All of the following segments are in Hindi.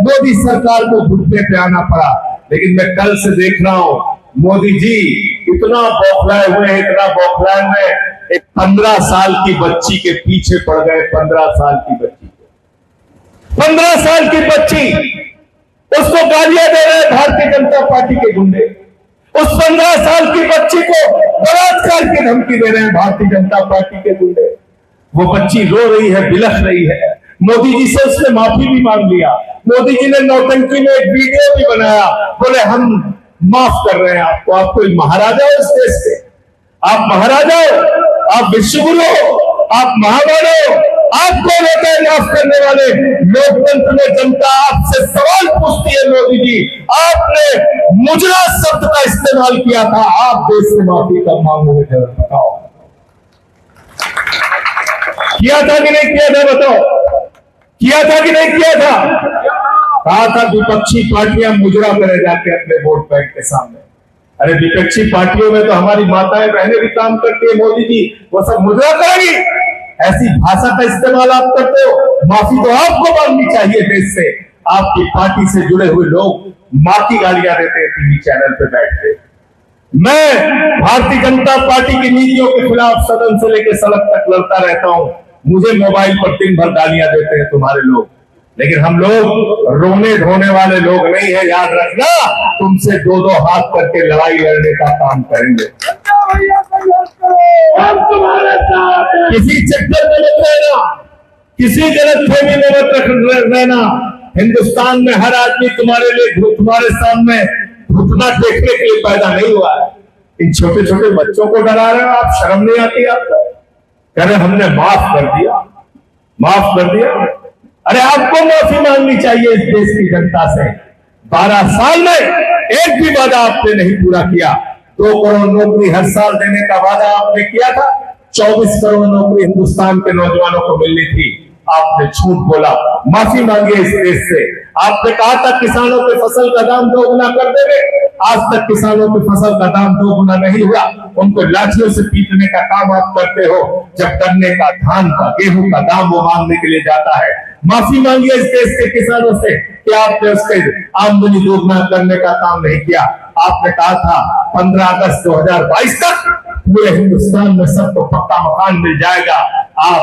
मोदी सरकार को घुटने पे आना पड़ा। लेकिन मैं कल से देख रहा हूं मोदी जी इतना बौखलाए हुए हैं, इतना बौखलाए हुए, एक 15 साल की बच्ची के पीछे पड़ गए। 15 साल की बच्ची, 15 साल की बच्ची, उसको गालियां दे रहे हैं भारतीय जनता पार्टी के गुंडे। उस 15 साल की बच्ची को बलात्कार की धमकी दे रहे हैं भारतीय जनता पार्टी के गुंडे। वो बच्ची रो रही है, बिलख रही है। मोदी जी से उसने माफी भी मांग लिया। मोदी जी ने नौटंकी में एक वीडियो भी बनाया, बोले हम माफ कर रहे हैं आपको। आप कोई महाराजा हो इस देश के, आप महाराजा हो, आप विश्वगुरु हो, आप महामानव हो। आप कौन होते हैं माफ करने वाले? लोकतंत्र में जनता आपसे सवाल पूछती है। मोदी जी, आपने मुजरा शब्द का इस्तेमाल किया था, आप देश से माफी कब मांगोगे? जरा बताओ, किया था कि नहीं किया था? बताओ, किया था कि नहीं किया था? कहा था विपक्षी पार्टियां मुजरा करे जाके अपने वोट बैंक के सामने। अरे विपक्षी पार्टियों में तो हमारी माताएं बहनें भी काम करती है। मोदी जी वो सब मुजरा करेगी? ऐसी भाषा का इस्तेमाल आप करते हो, माफी तो आपको मांगनी चाहिए देश से। आपकी पार्टी से जुड़े हुए लोग मां की गालियां देते हैं टीवी चैनल पे बैठ के। मैं भारतीय जनता पार्टी की नीतियों के खिलाफ सदन से लेकर सड़क तक लड़ता रहता हूं। मुझे मोबाइल पर दिन भर गालियां देते हैं तुम्हारे लोग, लेकिन हम लोग रोने धोने वाले लोग नहीं है, याद रखना। तुमसे दो दो हाथ करके लड़ाई लड़ने का काम करेंगे। हम तुम्हारे साथ, किसी चक्कर में मत रहना, किसी गलतफहमी में मत रहना। हिंदुस्तान में हर आदमी तुम्हारे लिए, तुम्हारे सामने घुटना टेकने के लिए पैदा नहीं हुआ है। इन छोटे छोटे बच्चों को डरा रहे हो आप, शर्म नहीं आती आपको? कह रहे हमने माफ कर दिया, माफ कर दिया। अरे आपको माफी मांगनी चाहिए इस देश की जनता से। 12 साल में एक भी वादा आपने नहीं पूरा किया। 2 करोड़ नौकरी हर साल देने का वादा आपने किया था। 24 करोड़ नौकरी हिंदुस्तान के नौजवानों को मिलनी थी, आपने झूठ बोला। माफी मांगी इस देश से। आपने कहा था किसानों के फसल का दाम 2 गुना कर देंगे, आज तक किसानों के फसल का दाम 2 गुना नहीं हुआ। उनको लाठियों से पीटने का काम आप करते हो, जब गन्ने का, धान का, गेहूं का दाम वो मांगने के लिए जाता है। माफी मांगिए इस देश के किसानों से कि आपने उसके आमदनी दोगुना करने का काम नहीं किया। आपने कहा था 15 अगस्त 2022 तक पूरे हिंदुस्तान में सबको पक्का मकान मिल जाएगा। आप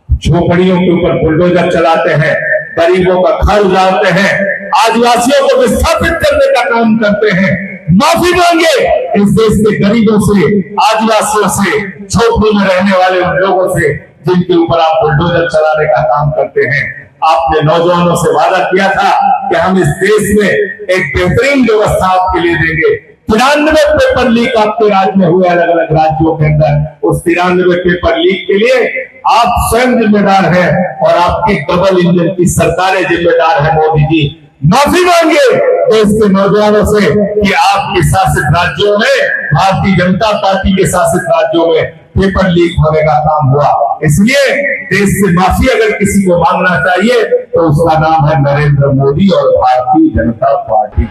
झोपड़ियों के ऊपर बुलडोजर चलाते हैं, गरीबों का घर उजाड़ते हैं, आदिवासियों को विस्थापित करने का काम करते हैं। माफी मांगे इस देश के गरीबों से, आदिवासियों से, झोपड़ी में रहने वाले उन लोगों से जिनके ऊपर आप बुलडोजर चलाने का काम करते हैं। आपने नौजवानों से वादा किया था कि हम इस देश में एक बेहतरीन व्यवस्था आपके लिए देंगे। 93 पेपर लीक आपके राज्य में हुए, अलग अलग राज्यों के अंदर। उस 93 पेपर लीक के लिए आप स्वयं जिम्मेदार हैं और आपकी डबल इंजन की सरकारें जिम्मेदार है। मोदी जी, माफी मांगिए देश के नौजवानों से कि आपके शासित राज्यों में, भारतीय जनता पार्टी के शासित राज्यों में पेपर लीक होने का काम हुआ। इसलिए देश से माफी अगर किसी को मांगना चाहिए तो उसका नाम है नरेंद्र मोदी और भारतीय जनता पार्टी।